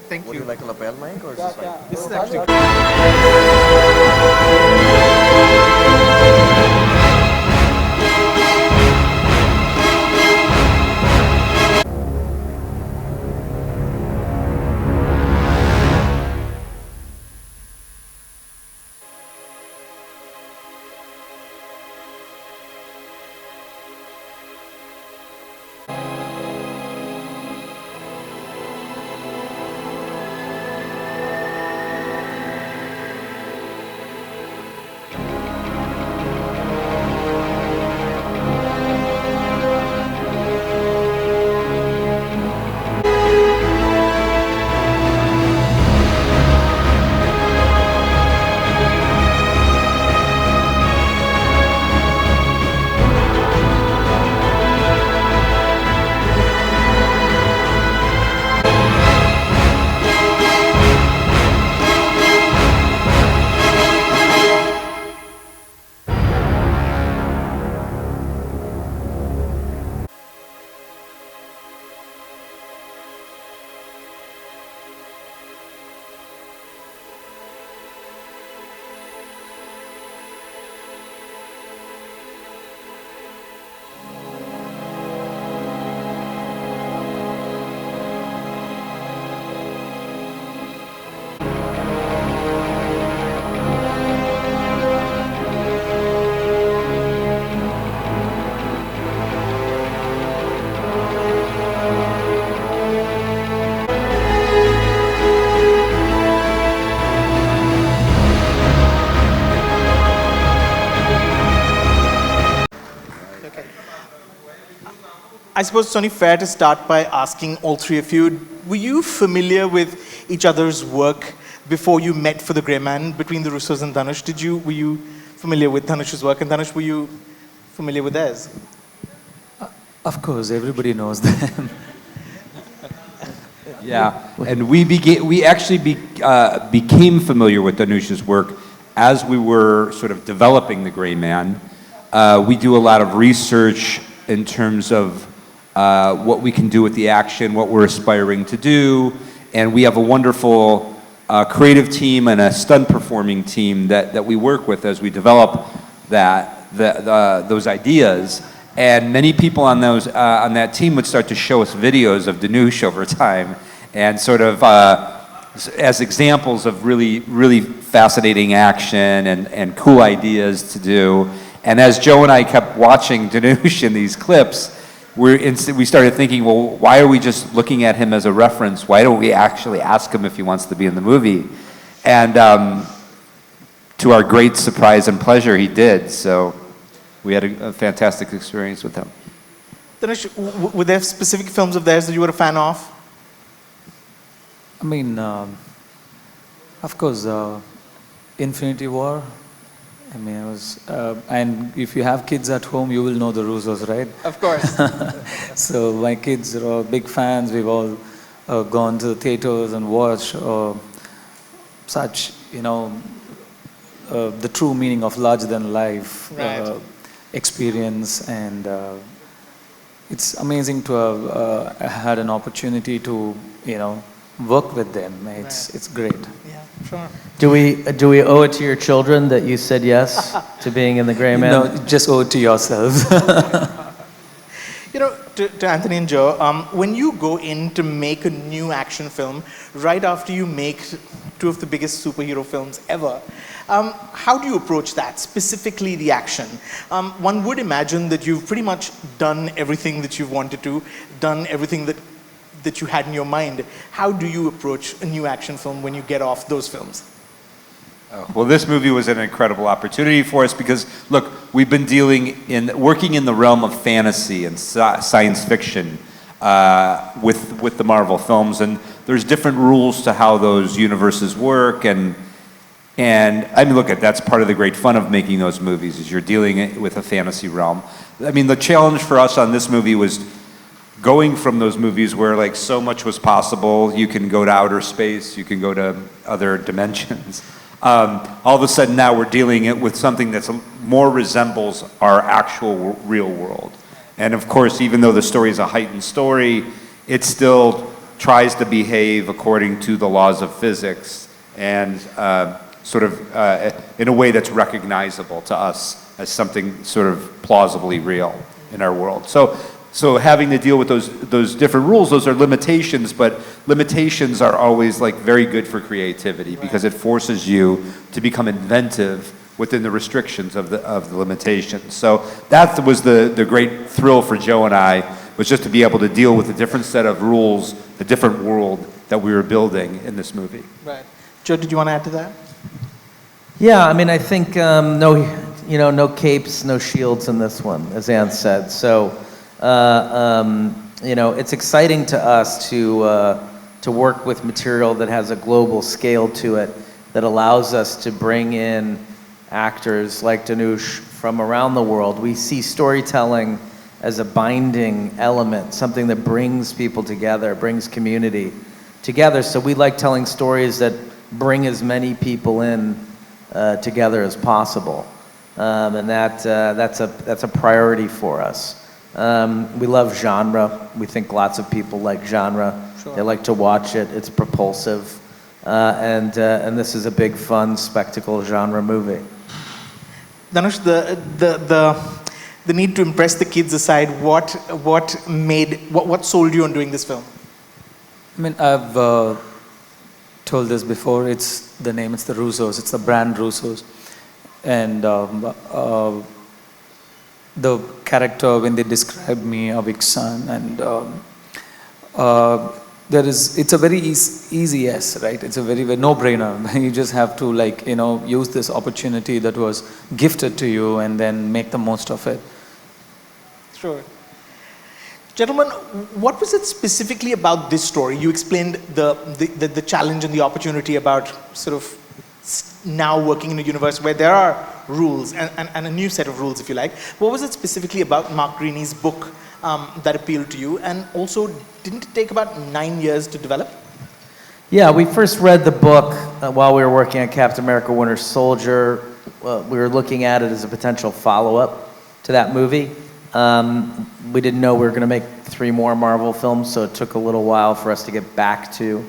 Thank Would you. you like a lapel mic or is this fine? This is actually. Okay. I suppose it's only fair to start by asking all three of you, were you familiar with each other's work before you met for The Grey Man, between the Russos and Dhanush? Were you familiar with Dhanush's work, and Dhanush, were you familiar with theirs? Of course, everybody knows them. Yeah, and we actually became familiar with Dhanush's work as we were sort of developing The Grey Man. We do a lot of research in terms of what we can do with the action, what we're aspiring to do, and we have a wonderful creative team and a stunt performing team that we work with as we develop those ideas. And many people on that team would start to show us videos of Dhanush over time, and sort of as examples of really, really fascinating action and cool ideas to do. And as Joe and I kept watching Dhanush in these clips, we started thinking, well, why are we just looking at him as a reference? Why don't we actually ask him if he wants to be in the movie? And to our great surprise and pleasure, he did. So we had a fantastic experience with him. Dhanush, were there specific films of theirs that you were a fan of? I mean, of course, Infinity War. I mean, it was, and if you have kids at home, you will know the Russos, right? Of course. So my kids are all big fans. We've all gone to the theaters and watched such, the true meaning of larger than life experience, and it's amazing to have had an opportunity to, work with them. It's great. Yeah, sure. Do we owe it to your children that you said yes to being in The Grey Man? No, just owe it to yourselves. To Anthony and Joe, when you go in to make a new action film, right after you make two of the biggest superhero films ever, how do you approach that, specifically the action? One would imagine that you've pretty much done everything that you've wanted to, done everything that you had in your mind. How do you approach a new action film when you get off those films? Well, this movie was an incredible opportunity for us because, look, we've been working in the realm of fantasy and science fiction with the Marvel films, and there's different rules to how those universes work, and I mean, look, that's part of the great fun of making those movies, is you're dealing with a fantasy realm. I mean, the challenge for us on this movie was going from those movies where like so much was possible. You can go to outer space, you can go to other dimensions. All of a sudden now we're dealing it with something that's more resembles our actual real world. And of course, even though the story is a heightened story, it still tries to behave according to the laws of physics and sort of in a way that's recognizable to us as something sort of plausibly real in our world. So having to deal with those different rules, those are limitations, but limitations are always like very good for creativity because it forces you to become inventive within the restrictions of the limitations. So that was the great thrill for Joe and I, was just to be able to deal with a different set of rules, a different world that we were building in this movie. Right. Joe, did you want to add to that? Yeah, I mean, I think no capes, no shields in this one, as Ann said. So, it's exciting to us to work with material that has a global scale to it, that allows us to bring in actors like Dhanush from around the world. We see storytelling as a binding element, something that brings people together, brings community together. So we like telling stories that bring as many people in together as possible, and that's a priority for us. We love genre. We think lots of people like genre. Sure. They like to watch it. It's propulsive, and this is a big, fun, spectacle genre movie. Dhanush, the need to impress the kids aside, what sold you on doing this film? I mean, I've told this before. It's the name. It's the Russos. It's the brand Russos, and the character when they describe me, Avik's son, and it's a very easy yes, right? It's a very no-brainer. You just have to use this opportunity that was gifted to you and then make the most of it. Sure. Gentlemen, what was it specifically about this story? You explained the challenge and the opportunity about sort of now working in a universe where there are rules and a new set of rules, if you like. What was it specifically about Mark Greaney's book that appealed to you? And also, didn't it take about 9 years to develop? Yeah, we first read the book while we were working on Captain America Winter Soldier. We were looking at it as a potential follow-up to that movie. We didn't know we were going to make 3 more Marvel films, so it took a little while for us to get back to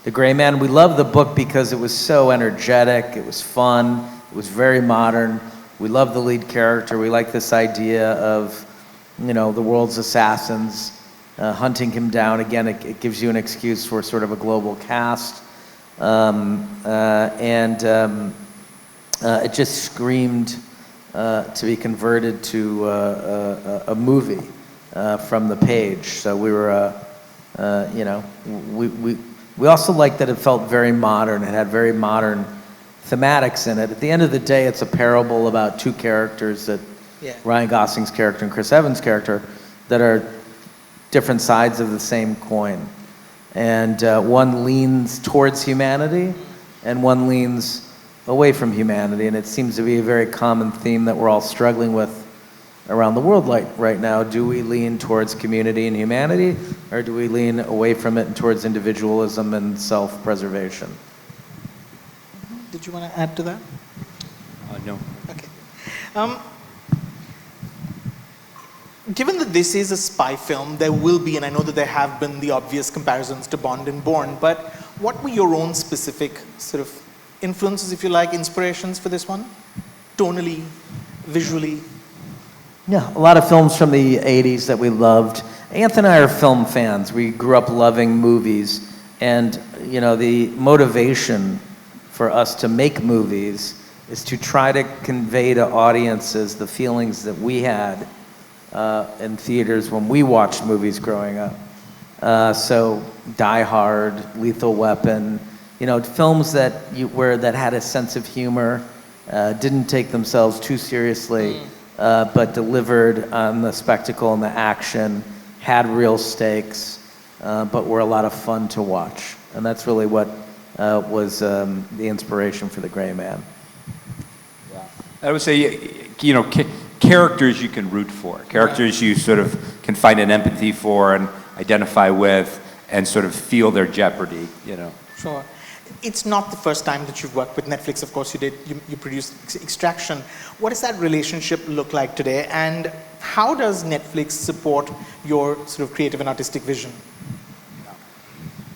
The Gray Man. We loved the book because it was so energetic, it was fun, it was very modern. We loved the lead character. We liked this idea of, the world's assassins hunting him down. Again, it gives you an excuse for sort of a global cast. It just screamed to be converted to a movie from the page. So we were, we also liked that it felt very modern. It had very modern thematics in it. At the end of the day, it's a parable about 2 characters that Ryan Gosling's character and Chris Evans' character that are different sides of the same coin. And one leans towards humanity and one leans away from humanity. And it seems to be a very common theme that we're all struggling with around the world right now. Do we lean towards community and humanity, or do we lean away from it and towards individualism and self-preservation? Did you want to add to that? No. Okay. Given that this is a spy film, there will be, and I know that there have been the obvious comparisons to Bond and Bourne, but what were your own specific sort of influences, if you like, inspirations for this one? Tonally, visually? Yeah, a lot of films from the 80s that we loved. Anthony and I are film fans. We grew up loving movies, and the motivation for us to make movies is to try to convey to audiences the feelings that we had in theaters when we watched movies growing up. So Die Hard, Lethal Weapon, films that had a sense of humor, didn't take themselves too seriously, but delivered on the spectacle and the action, had real stakes, but were a lot of fun to watch. And that's really what was the inspiration for The Gray Man. Yeah. I would say, characters you can root for, characters you sort of can find an empathy for and identify with and sort of feel their jeopardy, Sure. It's not the first time that you've worked with Netflix. Of course, you produced Extraction. What does that relationship look like today? And how does Netflix support your sort of creative and artistic vision?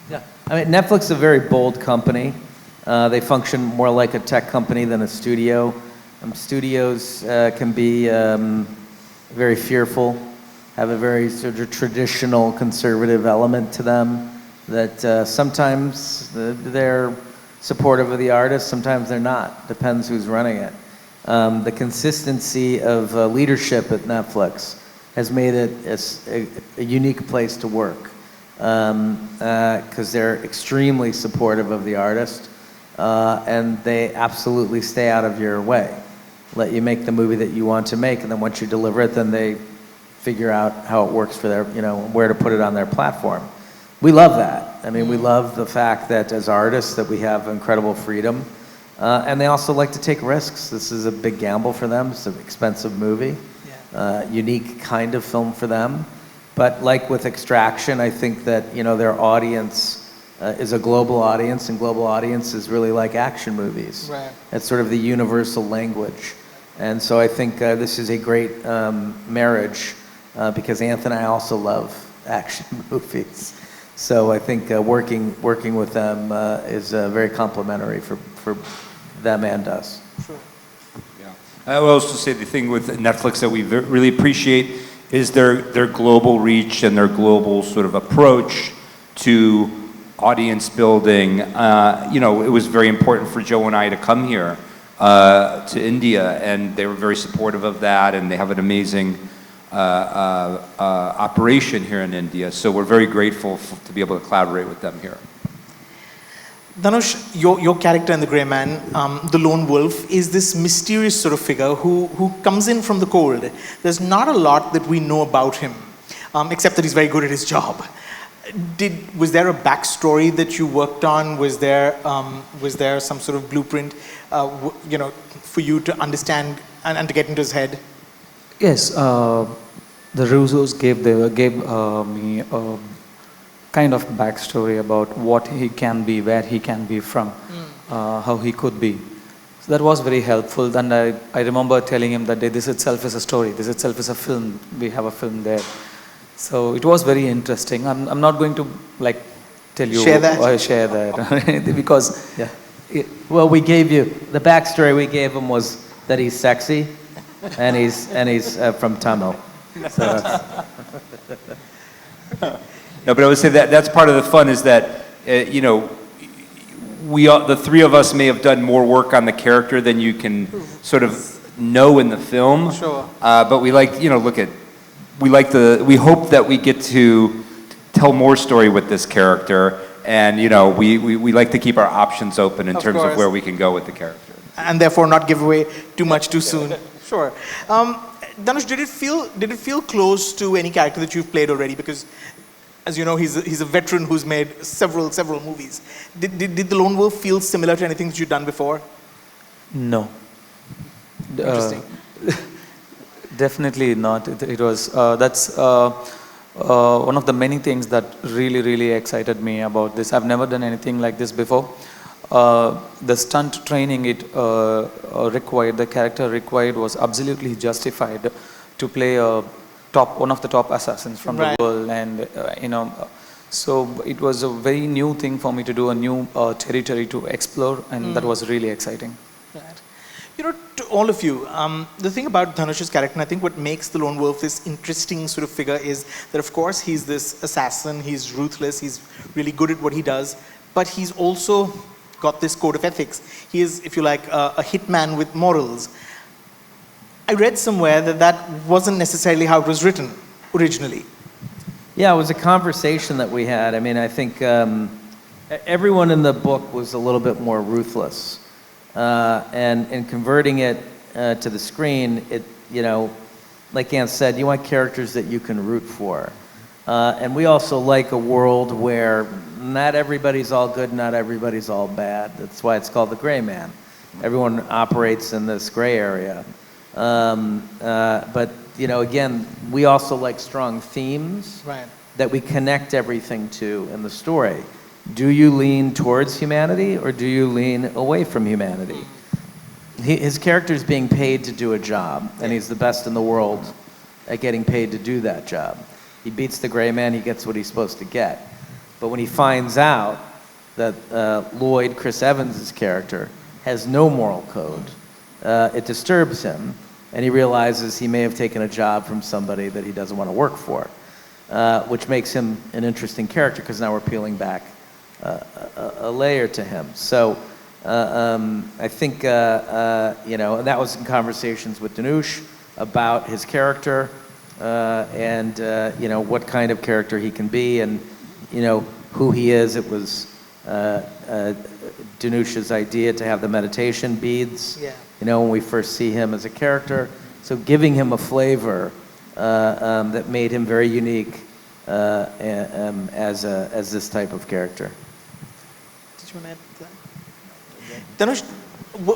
Yeah, I mean, Netflix is a very bold company. They function more like a tech company than a studio. Studios can be very fearful, have a very sort of traditional conservative element to them that sometimes they're supportive of the artist, sometimes they're not. Depends who's running it. The consistency of leadership at Netflix has made it a unique place to work because they're extremely supportive of the artist and they absolutely stay out of your way. Let you make the movie that you want to make, and then once you deliver it, then they figure out how it works for their, where to put it on their platform. We love that. I mean, we love the fact that as artists that we have incredible freedom. And they also like to take risks. This is a big gamble for them. It's an expensive movie, unique kind of film for them. But like with Extraction, I think that, their audience is a global audience, and global audiences really like action movies. Right. It's sort of the universal language. And so I think this is a great marriage because Anthony and I also love action movies. So I think working with them is very complimentary for them and us. Sure. Yeah. I will also say the thing with Netflix that we really appreciate is their global reach and their global sort of approach to audience building. It was very important for Joe and I to come here to India, and they were very supportive of that, and they have an amazing operation here in India. So we're very grateful to be able to collaborate with them here. Dhanush, your character in The Grey Man, the lone wolf, is this mysterious sort of figure who comes in from the cold. There's not a lot that we know about him, except that he's very good at his job. Was there a backstory that you worked on? Was there some sort of blueprint, for you to understand and to get into his head? Yes, the Russos gave me a kind of backstory about what he can be, where he can be from, how he could be. So that was very helpful. And I remember telling him that this itself is a story. This itself is a film. We have a film there. So it was very interesting. I'm not going to tell you share that or share that because well, we gave you the backstory. We gave him was that he's sexy, and he's from Tamil. So No, but I would say that's part of the fun is that we all, the three of us may have done more work on the character than you can sort of know in the film. Sure. But we we hope that we get to tell more story with this character, and we like to keep our options open in terms of where we can go with the character. And therefore not give away too much too soon. Sure. Dhanush, did it feel close to any character that you've played already? Because, as you know, he's a veteran who's made several movies. Did the Lone Wolf feel similar to anything that you've done before? No. Interesting. Definitely not. It was that's one of the many things that really excited me about this. I've never done anything like this before. The stunt training the character required was absolutely justified to play one of the top assassins from the world, and so it was a very new thing for me to do, a new territory to explore, and that was really exciting. Right. To all of you, the thing about Dhanush's character, and I think what makes the Lone Wolf this interesting sort of figure is that, of course, he's this assassin, he's ruthless, he's really good at what he does, but he's also got this code of ethics. He is, if you like, a hitman with morals. I read somewhere that wasn't necessarily how it was written originally. Yeah, it was a conversation that we had. I mean, I think everyone in the book was a little bit more ruthless. And in converting it to the screen, like Ann said, you want characters that you can root for. And we also like a world where not everybody's all good, not everybody's all bad. That's why it's called The Gray Man. Everyone operates in this gray area. But, again, we also like strong themes that we connect everything to in the story. do you lean towards humanity or do you lean away from humanity? His character is being paid to do a job, and he's the best in the world at getting paid to do that job. He beats the gray man, he gets what he's supposed to get. But when he finds out that Lloyd, Chris Evans' character, has no moral code, it disturbs him, and he realizes he may have taken a job from somebody that he doesn't want to work for, which makes him an interesting character, because now we're peeling back a layer to him. So I think, you know, and that was in conversations with Dhanush about his character, and, you know, what kind of character he can be, and, you know, who he is. It was Dhanush's idea to have the meditation beads, you know, when we first see him as a character. So giving him a flavor that made him very unique as this type of character. Did you want to add to that? Dhanush,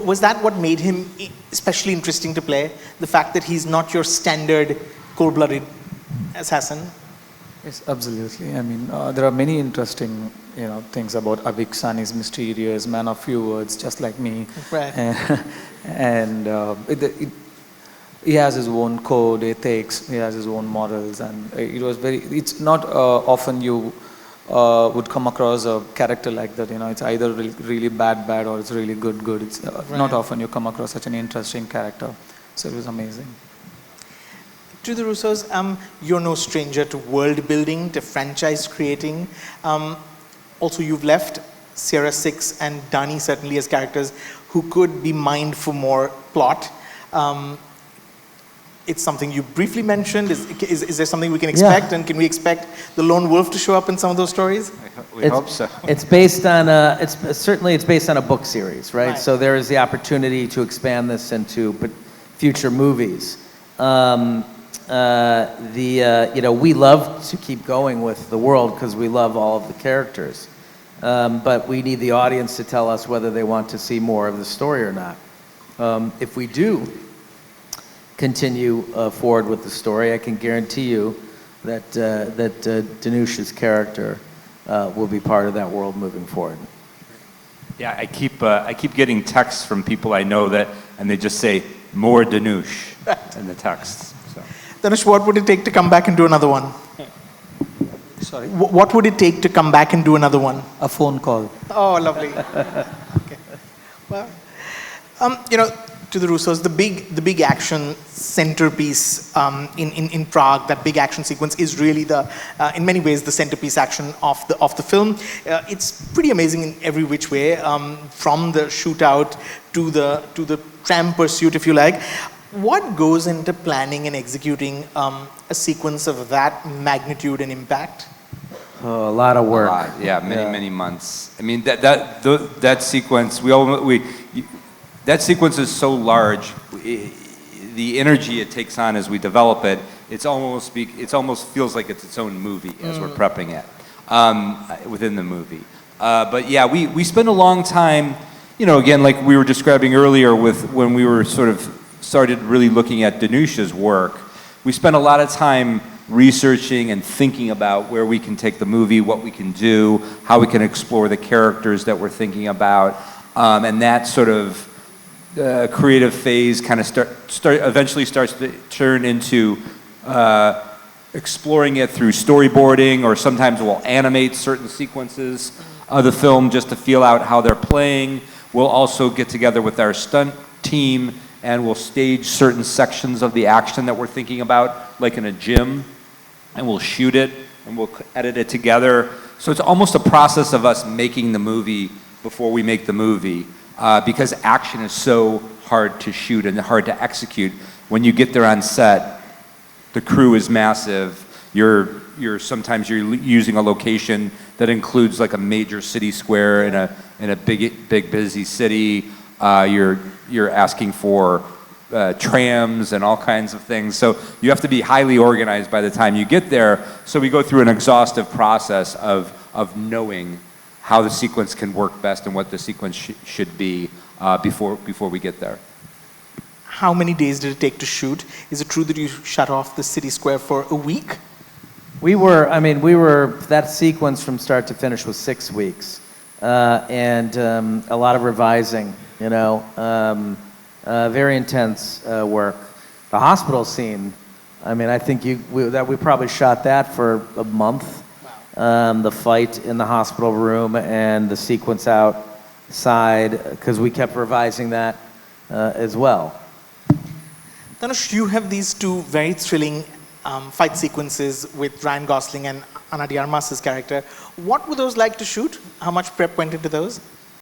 was that what made him especially interesting to play? The fact that he's not your standard cold-blooded assassin? Yes, absolutely. I mean, there are many interesting, you know, things about Avik San. He's mysterious, man of few words, just like me. Right. And he has his own code, ethics, he has his own morals, and it was very, it's not often you would come across a character like that, you know, it's either really bad or it's really good. It's not often you come across such an interesting character. So it was amazing. To the Russos, you're no stranger to world building, to franchise creating. Also, you've left Sierra 6 and Dani certainly as characters who could be mined for more plot. It's something you briefly mentioned. Is there something we can expect? And can we expect the lone wolf to show up in some of those stories? We hope so. It's based on it's based on a book series, right? So there is the opportunity to expand this into future movies. You know, we love to keep going with the world because we love all of the characters. But we need the audience to tell us whether they want to see more of the story or not. If we do continue forward with the story, I can guarantee you that Dhanush's character will be part of that world moving forward. Yeah, I keep getting texts from people I know and they just say more Dhanush in the texts. So. Dhanush, what would it take to come back and do another one? Sorry? What would it take to come back and do another one? A phone call. Oh, lovely. Okay. Well, you know, to the Russos, the big action centerpiece in Prague, that big action sequence is really in many ways the centerpiece action of the film. It's pretty amazing in every which way, from the shootout to the tram pursuit, if you like. What goes into planning and executing a sequence of that magnitude and impact? Oh, a lot of work. Many months. I mean, that sequence, that sequence is so large. The energy it takes on as we develop it, it almost feels like it's its own movie as we're prepping it within the movie. But yeah, we spend a long time, you know, again, like we were describing earlier when we were started really looking at Dhanush's work, we spent a lot of time researching and thinking about where we can take the movie, what we can do, how we can explore the characters that we're thinking about, and that sort of creative phase kind of eventually starts to turn into exploring it through storyboarding, or sometimes we'll animate certain sequences of the film just to feel out how they're playing. We'll also get together with our stunt team and we'll stage certain sections of the action that we're thinking about, like in a gym, and we'll shoot it and we'll edit it together. So it's almost a process of us making the movie before we make the movie. Because action is so hard to shoot and hard to execute. When you get there on set, the crew is massive. Sometimes you're using a location that includes like a major city square in a big busy city. You're asking for trams and all kinds of things. So you have to be highly organized by the time you get there. So we go through an exhaustive process of knowing how the sequence can work best and what the sequence should be before we get there. How many days did it take to shoot? Is it true that you shut off the city square for a week? that sequence from start to finish was 6 weeks. And a lot of revising, very intense work. The hospital scene, I think we probably shot that for a month. The fight in the hospital room and the sequence outside, because we kept revising that as well. Dhanush, you have these two very thrilling fight sequences with Ryan Gosling and Ana de Armas's character. What were those like to shoot? How much prep went into those?